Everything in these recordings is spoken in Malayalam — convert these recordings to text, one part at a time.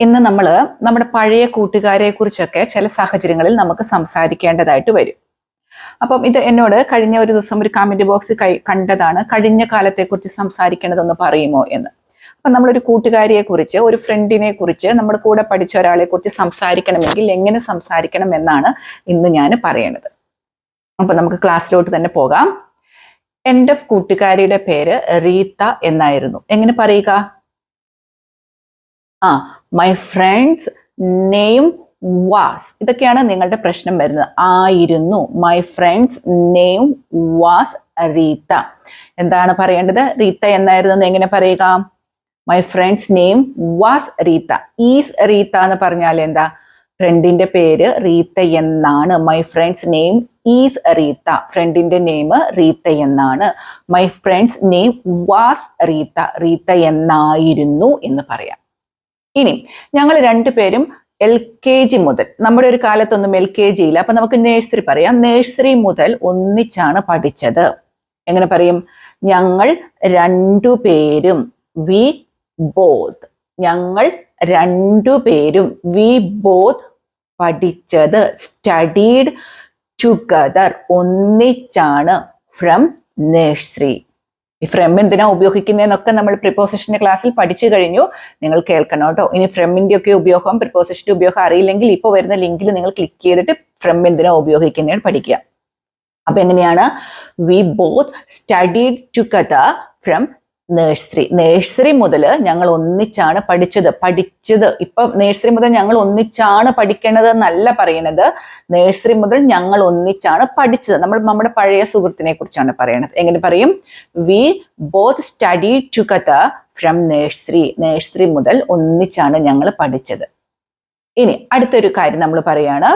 ഇന്ന് നമ്മൾ നമ്മുടെ പഴയ കൂട്ടുകാരെ കുറിച്ചൊക്കെ ചില സാഹചര്യങ്ങളിൽ നമുക്ക് സംസാരിക്കേണ്ടതായിട്ട് വരും. അപ്പം ഇത് എന്നോട് കഴിഞ്ഞ ഒരു ദിവസം ഒരു കമന്റ് ബോക്സ് കണ്ടതാണ്, കഴിഞ്ഞ കാലത്തെക്കുറിച്ച് സംസാരിക്കേണ്ടതൊന്ന് പറയുമോ എന്ന്. അപ്പം നമ്മളൊരു കൂട്ടുകാരിയെ കുറിച്ച്, ഒരു ഫ്രണ്ടിനെ കുറിച്ച്, നമ്മുടെ കൂടെ പഠിച്ച ഒരാളെ കുറിച്ച് സംസാരിക്കണമെങ്കിൽ എങ്ങനെ സംസാരിക്കണം എന്നാണ് ഇന്ന് ഞാൻ പറയണത്. അപ്പം നമുക്ക് ക്ലാസ്സിലോട്ട് തന്നെ പോകാം. എൻ്റെ കൂട്ടുകാരിയുടെ പേര് റീത്ത എന്നായിരുന്നു. എങ്ങനെ പറയുക? My friend's name was. ഇതൊക്കെയാണ് നിങ്ങളുടെ പ്രശ്നം വരുന്നത്. ആയിരുന്നു. My friend's name was Reetha. എന്താണ് പറയേണ്ടത്? റീത്ത എന്നായിരുന്നു എങ്ങനെ പറയുക? My friend's name was Reetha. Is Reetha എന്ന് പറഞ്ഞാൽ എന്താ? ഫ്രണ്ടിന്റെ പേര് റീത്ത എന്നാണ്. My friend's name is Reetha. ഫ്രണ്ടിന്റെ നെയിം റീത്ത എന്നാണ്. My friend's name was Reetha. Reetha എന്നായിരുന്നു എന്ന് പറയാം. ഇനി ഞങ്ങൾ രണ്ടുപേരും LKG മുതൽ, നമ്മുടെ ഒരു കാലത്തൊന്നും LKG ഇല്ല, അപ്പൊ നമുക്ക് നേഴ്സറി പറയാം. നേഴ്സറി മുതൽ ഒന്നിച്ചാണ് പഠിച്ചത്. എങ്ങനെ പറയും? ഞങ്ങൾ രണ്ടുപേരും, വി ബോത്ത്. ഞങ്ങൾ രണ്ടുപേരും, വി ബോത്ത് പഠിച്ചത്. Studied together. ഒന്നിച്ചാണ്. From nursery. ഈ ഫ്രം എന്തിനാ ഉപയോഗിക്കുന്നതെന്നൊക്കെ നമ്മൾ പ്രിപ്പോസിഷന്റെ ക്ലാസ്സിൽ പഠിച്ചു കഴിഞ്ഞു. നിങ്ങൾ കേൾക്കണം കേട്ടോ. ഇനി ഫ്രമിന്റെ ഒക്കെ ഉപയോഗം, പ്രിപ്പോസിഷന്റെ ഉപയോഗം അറിയില്ലെങ്കിൽ ഇപ്പോൾ വരുന്ന ലിങ്കിൽ നിങ്ങൾ ക്ലിക്ക് ചെയ്തിട്ട് ഫ്രം എന്തിനാ ഉപയോഗിക്കുന്നതെന്ന് പഠിക്കുക. അപ്പൊ എങ്ങനെയാണ്? V both studied together from nursery. Nursery മുതൽ ഞങ്ങൾ ഒന്നിച്ചാണ് പഠിച്ചത്. ഇപ്പൊ നേഴ്സറി മുതൽ ഞങ്ങൾ ഒന്നിച്ചാണ് പഠിക്കേണ്ടത് എന്നല്ല പറയുന്നത്. നേഴ്സറി മുതൽ ഞങ്ങൾ ഒന്നിച്ചാണ് പഠിച്ചത്. നമ്മുടെ പഴയ സുഹൃത്തിനെ കുറിച്ചാണ് പറയണത്. എങ്ങനെ പറയും? V both studied together from nursery. Nursery മുതൽ ഒന്നിച്ചാണ് ഞങ്ങൾ പഠിച്ചത്. ഇനി അടുത്തൊരു കാര്യം നമ്മൾ പറയാണ്.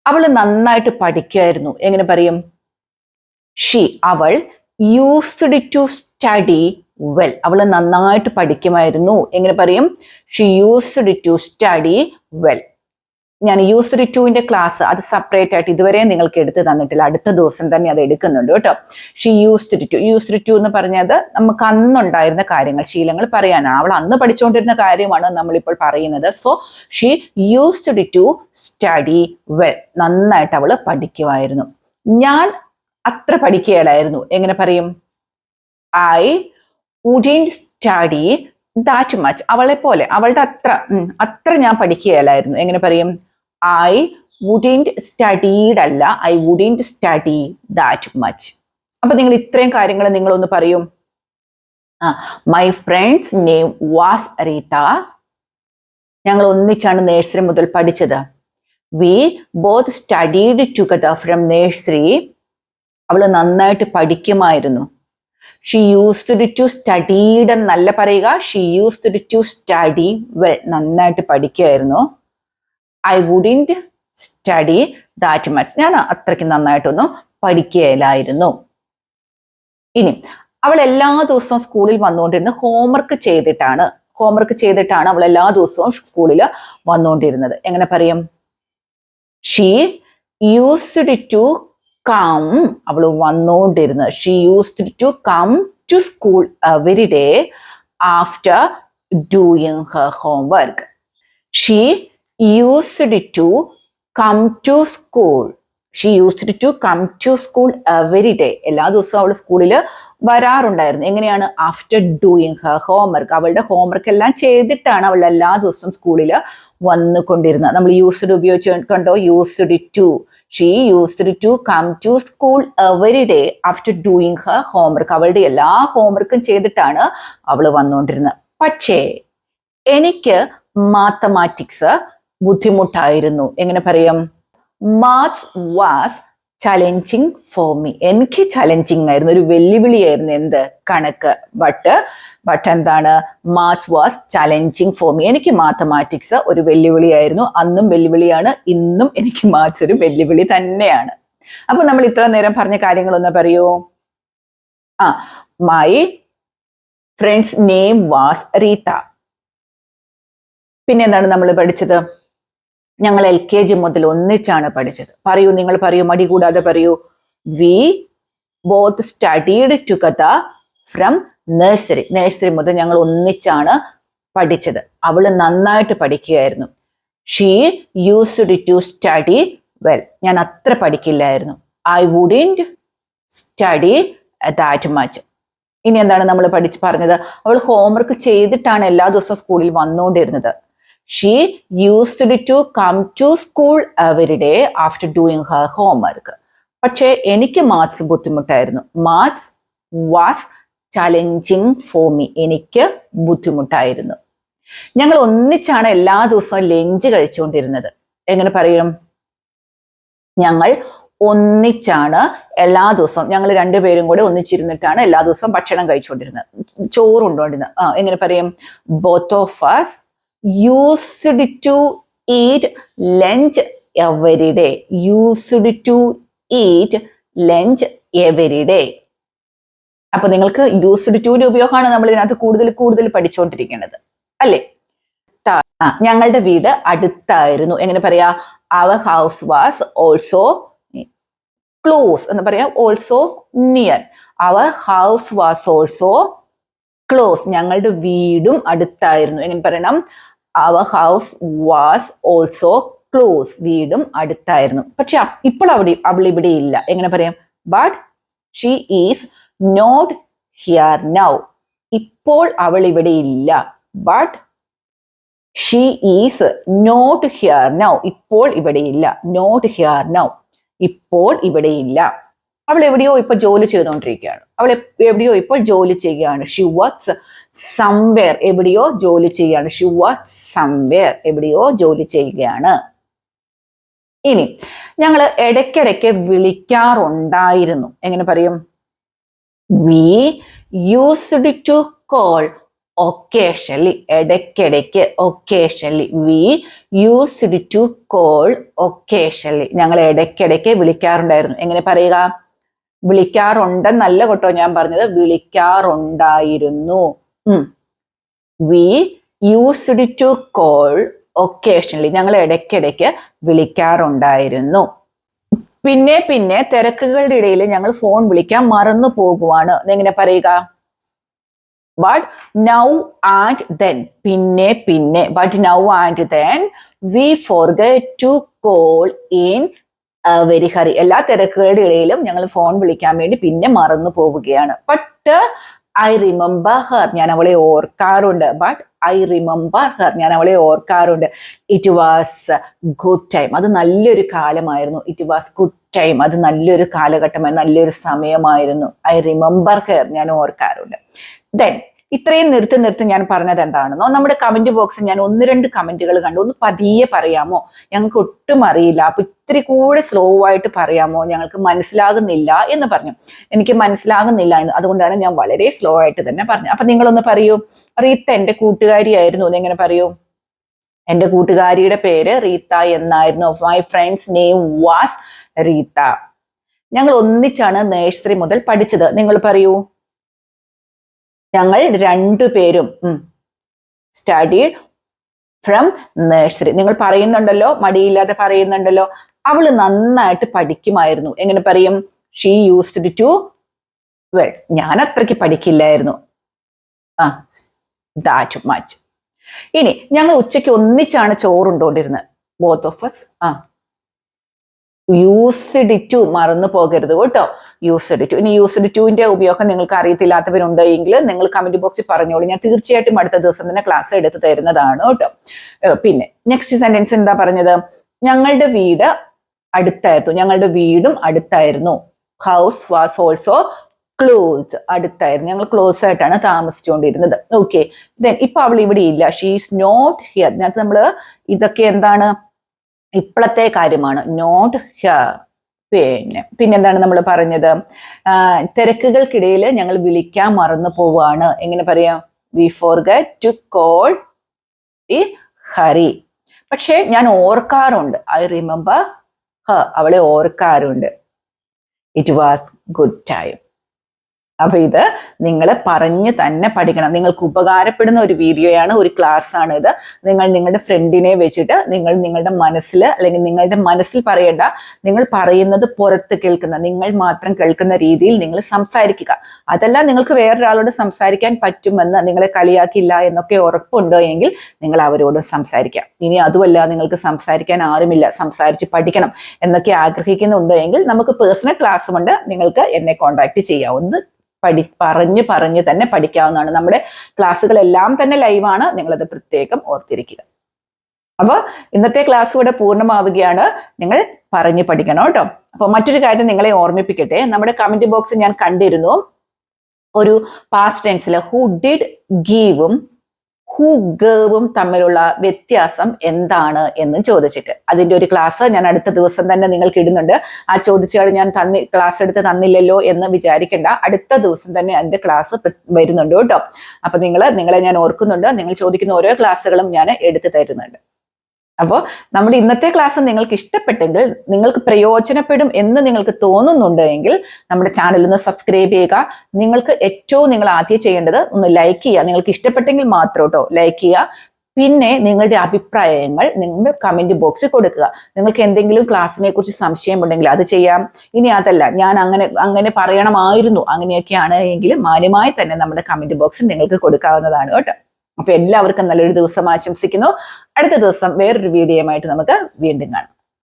അവള് നന്നായിട്ട് പഠിക്കുമായിരുന്നു. എങ്ങനെ പറയും? ഷീ. അവൾ യൂസ്ഡ് ടു സ്റ്റഡി വെൽ. അവള് നന്നായിട്ട് പഠിക്കുമായിരുന്നു. എങ്ങനെ പറയും? She used to study well. ഞാൻ യൂസ്ഡ് ടുവിന്റെ ക്ലാസ് അത് സെപ്പറേറ്റ് ആയിട്ട് ഇതുവരെ നിങ്ങൾക്ക് എടുത്ത് തന്നിട്ടില്ല. അടുത്ത ദിവസം തന്നെ അത് എടുക്കുന്നുണ്ട് കേട്ടോ. She used to. Used to എന്ന് പറഞ്ഞത് നമുക്ക് അന്നുണ്ടായിരുന്ന കാര്യങ്ങൾ, ശീലങ്ങൾ പറയാനാണ്. അവൾ അന്ന് പഠിച്ചുകൊണ്ടിരുന്ന കാര്യമാണ് നമ്മളിപ്പോൾ പറയുന്നത്. So she used to study well. നന്നായിട്ട് അവള് പഠിക്കുമായിരുന്നു. ഞാൻ അത്ര പഠിക്കുകയില്ലായിരുന്നു. എങ്ങനെ പറയും? I wouldn't study that much. അവളെ പോലെ, അവളുടെ അത്ര ഞാൻ പഠിക്കുകയില്ലായിരുന്നു. എങ്ങനെ പറയും? ഐ വുഡ്ന്റ് സ്റ്റഡീഡ് അല്ല, I wouldn't study that much. അപ്പൊ നിങ്ങൾ ഇത്രയും കാര്യങ്ങൾ നിങ്ങളൊന്ന് പറയും. My friend's name was Reetha. ഞങ്ങൾ ഒന്നിച്ചാണ് നേഴ്സറി മുതൽ പഠിച്ചത്. We both studied together from nursery. അവള് നന്നായിട്ട് പഠിക്കുമായിരുന്നു. ഷീ യൂസ്ഡ് ടു സ്റ്റഡീഡ് എന്നല്ല പറയുക, she used to study well. നന്നായിട്ട് പഠിക്കുമായിരുന്നു. I wouldn't study that much. ഞാൻ അത്രയ്ക്ക് നന്നായിട്ടൊന്നും പഠിക്കുകയില്ലായിരുന്നു. ഇനി അവൾ എല്ലാ ദിവസവും സ്കൂളിൽ വന്നുകൊണ്ടിരുന്ന് ഹോംവർക്ക് ചെയ്തിട്ടാണ് അവൾ എല്ലാ ദിവസവും സ്കൂളിൽ വന്നുകൊണ്ടിരുന്നത്. എങ്ങനെ പറയും? She used to come. അവൾ വന്നുകൊണ്ടിരുന്നത്. She used to come to school every day after doing her homework. She used to come to school. She used to come to school every day. എല്ലാ ദിവസവും അവൾ സ്കൂളിൽ വരാറുണ്ടായിരുന്നു. എങ്ങനെയാണ്? After doing her homework. അവളുടെ ഹോംവർക്ക് എല്ലാം ചെയ്തിട്ടാണ് അവൾ എല്ലാ ദിവസവും സ്കൂളിൽ വന്നുകൊണ്ടിരുന്നത്. നമ്മൾ യൂസ്ഡ് ഉപയോഗിച്ച് കണ്ടോ? Used to. She used to come to school every day after doing her homework. അവളുടെ എല്ലാ ഹോംവർക്കും ചെയ്തിട്ടാണ് അവൾ വന്നുകൊണ്ടിരുന്നത്. പക്ഷേ എനിക്ക് മാത്തമാറ്റിക്സ് ബുദ്ധിമുട്ടായിരുന്നു. എങ്ങനെ പറയും? Maths was challenging for me. എനിക്ക് ചലഞ്ചിങ് ആയിരുന്നു, ഒരു വെല്ലുവിളിയായിരുന്നു. എന്ത്? കണക്ക്. ബട്ട് എന്താണ്? Maths was challenging for me. എനിക്ക് മാത്തമാറ്റിക്സ് ഒരു വെല്ലുവിളിയായിരുന്നു. അന്നും വെല്ലുവിളിയാണ്, ഇന്നും എനിക്ക് മാത്സ് ഒരു വെല്ലുവിളി തന്നെയാണ്. അപ്പൊ നമ്മൾ ഇത്ര നേരം പറഞ്ഞ കാര്യങ്ങളൊന്ന് പറയൂ. My friend's name was Reetha. പിന്നെ എന്താണ് നമ്മൾ പഠിച്ചത്? ഞങ്ങൾ LKG മുതൽ ഒന്നിച്ചാണ് പഠിച്ചത്. നിങ്ങൾ പറയൂ, മടി കൂടാതെ പറയൂ. We both studied together from nursery. Nursery മുതൽ ഞങ്ങൾ ഒന്നിച്ചാണ് പഠിച്ചത്. അവള് നന്നായിട്ട് പഠിക്കുകയായിരുന്നു. She used to study well. ഞാൻ അത്ര പഠിക്കില്ലായിരുന്നു. I wouldn't study that much. ഇനി എന്താണ് നമ്മൾ പറഞ്ഞത്? അവൾ ഹോംവർക്ക് ചെയ്തിട്ടാണ് എല്ലാ ദിവസവും സ്കൂളിൽ വന്നുകൊണ്ടിരുന്നത്. She used to come to school every day after doing her homework. പക്ഷേ എനിക്ക് മാത്സ് ബുദ്ധിമുട്ടായിരുന്നു. Maths was challenging for me. എനിക്ക് ബുദ്ധിമുട്ടായിരുന്നു. ഞങ്ങൾ ഒന്നിച്ചാണ് എല്ലാ ദിവസവും ലഞ്ച് കഴിച്ചുകൊണ്ടിരുന്നത്. എങ്ങനെ പറയും? ഞങ്ങൾ ഒന്നിച്ചാണ് എല്ലാ ദിവസവും, ഞങ്ങൾ രണ്ടുപേരും കൂടെ ഒന്നിച്ചിരുന്നിട്ടാണ് എല്ലാ ദിവസവും ഭക്ഷണം കഴിച്ചുകൊണ്ടിരുന്നത്, ചോറുണ്ടോണ്ടിരുന്നത്. എങ്ങനെ പറയും? Both of us used to eat lunch every day. Used to eat lunch every day. അപ്പൊ നിങ്ങൾക്ക് യൂസ്ഡ് ടുവിന്റെ ഉപയോഗമാണ് നമ്മൾ ഇതിനകത്ത് കൂടുതൽ പഠിച്ചുകൊണ്ടിരിക്കുന്നത്, അല്ലേ? ഞങ്ങളുടെ വീട് അടുത്തായിരുന്നു. എങ്ങനെ പറയാ? Our house was also close എന്ന് പറയാം. Also near. Our house was also close. ഞങ്ങളുടെ വീടും അടുത്തായിരുന്നു. എങ്ങനെ പറയണം? Our house was also close. വീടും അടുത്തായിരുന്നു. പക്ഷെ ഇപ്പോൾ അവൾ ഇവിടെ ഇല്ല. എങ്ങനെ പറയാം? But she is not here now. ഇപ്പോൾ അവൾ ഇവിടെ ഇല്ല. But she is not here now. ഇപ്പോൾ ഇവിടെയില്ല. Not here now. ഇപ്പോൾ ഇവിടെയില്ല. അവൾ എവിടെയോ ഇപ്പൊ ജോലി ചെയ്തുകൊണ്ടിരിക്കുകയാണ്. അവൾ എവിടെയോ ഇപ്പോൾ ജോലി ചെയ്യുകയാണ്. She works somewhere. എവിടെയോ ജോലി ചെയ്യുകയാണ്. She works somewhere. എവിടെയോ ജോലി ചെയ്യുകയാണ്. ഇനി ഞങ്ങൾ ഇടയ്ക്കിടയ്ക്ക് വിളിക്കാറുണ്ടായിരുന്നു. എങ്ങനെ പറയും? We used to call occasionally. ഇടയ്ക്കിടയ്ക്ക്. Occasionally. We used to call occasionally. ഞങ്ങൾ ഇടയ്ക്കിടയ്ക്ക് വിളിക്കാറുണ്ടായിരുന്നു. എങ്ങനെ പറയുക? വിളിക്കാറുണ്ടെന്നല്ല കേട്ടോ ഞാൻ പറഞ്ഞത്, വിളിക്കാറുണ്ടായിരുന്നു. We used to call occasionally. ഞങ്ങൾ ഇടയ്ക്കിടയ്ക്ക് വിളിക്കാറുണ്ടായിരുന്നു. പിന്നെ തിരക്കുകളുടെ ഇടയിൽ ഞങ്ങൾ ഫോൺ വിളിക്കാൻ മറന്നു പോകുവാണ്. എങ്ങനെ പറയുക? But now and then. പിന്നെ but now and then we forget to call in very hurry. എല്ലാ തിരക്കുകളുടെ ഇടയിലും ഞങ്ങൾ ഫോൺ വിളിക്കാൻ വേണ്ടി പിന്നെ മറന്നു പോവുകയാണ്. But I remember her. ഞാൻ അവളെ ഓർക്കാറുണ്ട്. But I remember her. ഞാൻ അവളെ ഓർക്കാറുണ്ട്. It was good time. അത് നല്ലൊരു കാലമായിരുന്നു. It was good time. അത് നല്ലൊരു കാലഘട്ടമായിരുന്നു, നല്ലൊരു സമയമായിരുന്നു. I remember her. ഞാൻ ഓർക്കാറുണ്ട്. ദെൻ ഇത്രയും നിർത്തി ഞാൻ പറഞ്ഞത് എന്താണെന്നോ, നമ്മുടെ കമന്റ് ബോക്സിൽ ഞാൻ 1-2 കമന്റുകൾ കണ്ടു. ഒന്ന് പതിയെ പറയാമോ? ഞങ്ങൾക്ക് ഒട്ടും അറിയില്ല, അപ്പൊ ഇത്തിരി കൂടെ സ്ലോ ആയിട്ട് പറയാമോ? ഞങ്ങൾക്ക് മനസ്സിലാകുന്നില്ല എന്ന് പറഞ്ഞു. എനിക്ക് മനസ്സിലാകുന്നില്ല എന്ന്, അതുകൊണ്ടാണ് ഞാൻ വളരെ സ്ലോ ആയിട്ട് തന്നെ പറഞ്ഞത്. അപ്പൊ നിങ്ങളൊന്ന് പറയൂ. റീത്ത എന്റെ കൂട്ടുകാരിയായിരുന്നു. എങ്ങനെ പറയൂ? എന്റെ കൂട്ടുകാരിയുടെ പേര് റീത്ത എന്നായിരുന്നു. My friend's name was Reetha. ഞങ്ങൾ ഒന്നിച്ചാണ് നഴ്സറി മുതൽ പഠിച്ചത്. നിങ്ങൾ പറയൂ. ഞങ്ങൾ രണ്ടുപേരും സ്റ്റഡീഡ് ഫ്രം നഴ്സറി. നിങ്ങൾ പറയുന്നുണ്ടല്ലോ, മടിയില്ലാതെ പറയുന്നുണ്ടല്ലോ. അവള് നന്നായിട്ട് പഠിക്കുമായിരുന്നു. എങ്ങനെ പറയും? She used to well. ഞാൻ അത്രയ്ക്ക് പഠിക്കില്ലായിരുന്നു. That much. ഇനി ഞങ്ങൾ ഉച്ചയ്ക്ക് ഒന്നിച്ചാണ് ചോറുണ്ടോണ്ടിരുന്നത്. Both of us. Used to മറന്നു പോകരുത് കേട്ടോ. Used to. ഇനി യൂസ്ഡ് ടുവിന്റെ ഉപയോഗം നിങ്ങൾക്ക് അറിയത്തില്ലാത്തവരുണ്ടെങ്കിൽ നിങ്ങൾ കമന്റ് ബോക്സിൽ പറഞ്ഞോളൂ. ഞാൻ തീർച്ചയായിട്ടും അടുത്ത ദിവസം തന്നെ ക്ലാസ് എടുത്ത് തരുന്നതാണ് കേട്ടോ. പിന്നെ നെക്സ്റ്റ് സെന്റൻസ് എന്താ പറഞ്ഞത്? ഞങ്ങളുടെ വീട് അടുത്തായിരുന്നു. ഞങ്ങളുടെ വീടും അടുത്തായിരുന്നു. House was also close. അടുത്തായിരുന്നു. ഞങ്ങൾ ക്ലോസ് ആയിട്ടാണ് താമസിച്ചുകൊണ്ടിരുന്നത്. ഓക്കെ. ദെൻ ഇപ്പൊ അവൾ ഇവിടെ ഇല്ല. She is not here. ഇതിനകത്ത് നമ്മള് ഇതൊക്കെ എന്താണ്? ഇപ്പോഴത്തെ കാര്യമാണ്. Not here. പിന്നെന്താണ് നമ്മൾ പറഞ്ഞത്? തിരക്കുകൾക്കിടയിൽ ഞങ്ങൾ വിളിക്കാൻ മറന്നു പോവാണ്. എങ്ങനെ പറയാം? We forget to call in hurry. പക്ഷെ ഞാൻ ഓർക്കാറുണ്ട്. I remember her. അവളെ ഓർക്കാറുണ്ട്. It was good time. അപ്പൊ ഇത് നിങ്ങൾ പറഞ്ഞ് തന്നെ പഠിക്കണം. നിങ്ങൾക്ക് ഉപകാരപ്പെടുന്ന ഒരു വീഡിയോയാണ്, ഒരു ക്ലാസ് ആണ് ഇത്. നിങ്ങൾ നിങ്ങളുടെ ഫ്രണ്ടിനെ വെച്ചിട്ട് നിങ്ങൾ നിങ്ങളുടെ മനസ്സിൽ, അല്ലെങ്കിൽ നിങ്ങളുടെ മനസ്സിൽ പറയേണ്ട, നിങ്ങൾ പറയുന്നത് പുറത്ത് കേൾക്കുന്ന, നിങ്ങൾ മാത്രം കേൾക്കുന്ന രീതിയിൽ നിങ്ങൾ സംസാരിക്കുക. അതല്ല നിങ്ങൾക്ക് വേറൊരാളോട് സംസാരിക്കാൻ പറ്റുമെന്ന്, നിങ്ങളെ കളിയാക്കില്ല എന്നൊക്കെ ഉറപ്പുണ്ടോ എങ്കിൽ നിങ്ങൾ അവരോട് സംസാരിക്കാം. ഇനി അതുമല്ല നിങ്ങൾക്ക് സംസാരിക്കാൻ ആരുമില്ല, സംസാരിച്ച് പഠിക്കണം എന്നൊക്കെ ആഗ്രഹിക്കുന്നുണ്ട് എങ്കിൽ നമുക്ക് പേഴ്സണൽ ക്ലാസ്സുമുണ്ട്, നിങ്ങൾക്ക് എന്നെ കോൺടാക്ട് ചെയ്യാവുന്നത്. പറഞ്ഞ് തന്നെ പഠിക്കാവുന്നതാണ്. നമ്മുടെ ക്ലാസ്സുകളെല്ലാം തന്നെ ലൈവാണ്, നിങ്ങളത് പ്രത്യേകം ഓർത്തിരിക്കുക. അപ്പോൾ ഇന്നത്തെ ക്ലാസ് ഇവിടെ പൂർണ്ണമാവുകയാണ്. നിങ്ങൾ പറഞ്ഞു പഠിക്കണം കേട്ടോ. അപ്പോൾ മറ്റൊരു കാര്യം നിങ്ങളെ ഓർമ്മിപ്പിക്കട്ടെ, നമ്മുടെ കമന്റ് ബോക്സ് ഞാൻ കണ്ടിരുന്നു, ഒരു പാസ്റ്റ് ടെൻസിൽ ഹു ഡിഡ് ഗീവും ഹു ഗേവും തമ്മിലുള്ള വ്യത്യാസം എന്താണ് എന്ന് ചോദിച്ചിട്ട് അതിന്റെ ഒരു ക്ലാസ് ഞാൻ അടുത്ത ദിവസം തന്നെ നിങ്ങൾക്ക് ഇടുന്നുണ്ട്. ആ ചോദിച്ചാൽ ഞാൻ ക്ലാസ് എടുത്ത് തന്നില്ലല്ലോ എന്ന് വിചാരിക്കേണ്ട, അടുത്ത ദിവസം തന്നെ അതിന്റെ ക്ലാസ് വരുന്നുണ്ട് കേട്ടോ. അപ്പൊ നിങ്ങളെ ഞാൻ ഓർക്കുന്നുണ്ട്, നിങ്ങൾ ചോദിക്കുന്ന ഓരോ ക്ലാസ്സുകളും ഞാൻ എടുത്തു തരുന്നുണ്ട്. അപ്പോൾ നമ്മുടെ ഇന്നത്തെ ക്ലാസ് നിങ്ങൾക്ക് ഇഷ്ടപ്പെട്ടെങ്കിൽ, നിങ്ങൾക്ക് പ്രയോജനപ്പെടും എന്ന് നിങ്ങൾക്ക് തോന്നുന്നുണ്ട് എങ്കിൽ നമ്മുടെ ചാനൽ ഒന്ന് സബ്സ്ക്രൈബ് ചെയ്യുക. നിങ്ങൾ ആദ്യം ചെയ്യേണ്ടത് ഒന്ന് ലൈക്ക് ചെയ്യുക. നിങ്ങൾക്ക് ഇഷ്ടപ്പെട്ടെങ്കിൽ മാത്രം കേട്ടോ ലൈക്ക് ചെയ്യുക. പിന്നെ നിങ്ങളുടെ അഭിപ്രായങ്ങൾ നിങ്ങൾ കമന്റ് ബോക്സിൽ കൊടുക്കുക. നിങ്ങൾക്ക് എന്തെങ്കിലും ക്ലാസ്സിനെ കുറിച്ച് സംശയമുണ്ടെങ്കിൽ അത് ചെയ്യാം. ഇനി അതല്ല, ഞാൻ അങ്ങനെ പറയണമായിരുന്നു, അങ്ങനെയൊക്കെയാണ് എങ്കിൽ മാന്യമായി തന്നെ നമ്മുടെ കമന്റ് ബോക്സിൽ നിങ്ങൾക്ക് കൊടുക്കാവുന്നതാണ് കേട്ടോ. അപ്പൊ എല്ലാവർക്കും നല്ലൊരു ദിവസം ആശംസിക്കുന്നു. അടുത്ത ദിവസം വേറൊരു വീഡിയോയുമായിട്ട് നമുക്ക് വീണ്ടും കാണാം.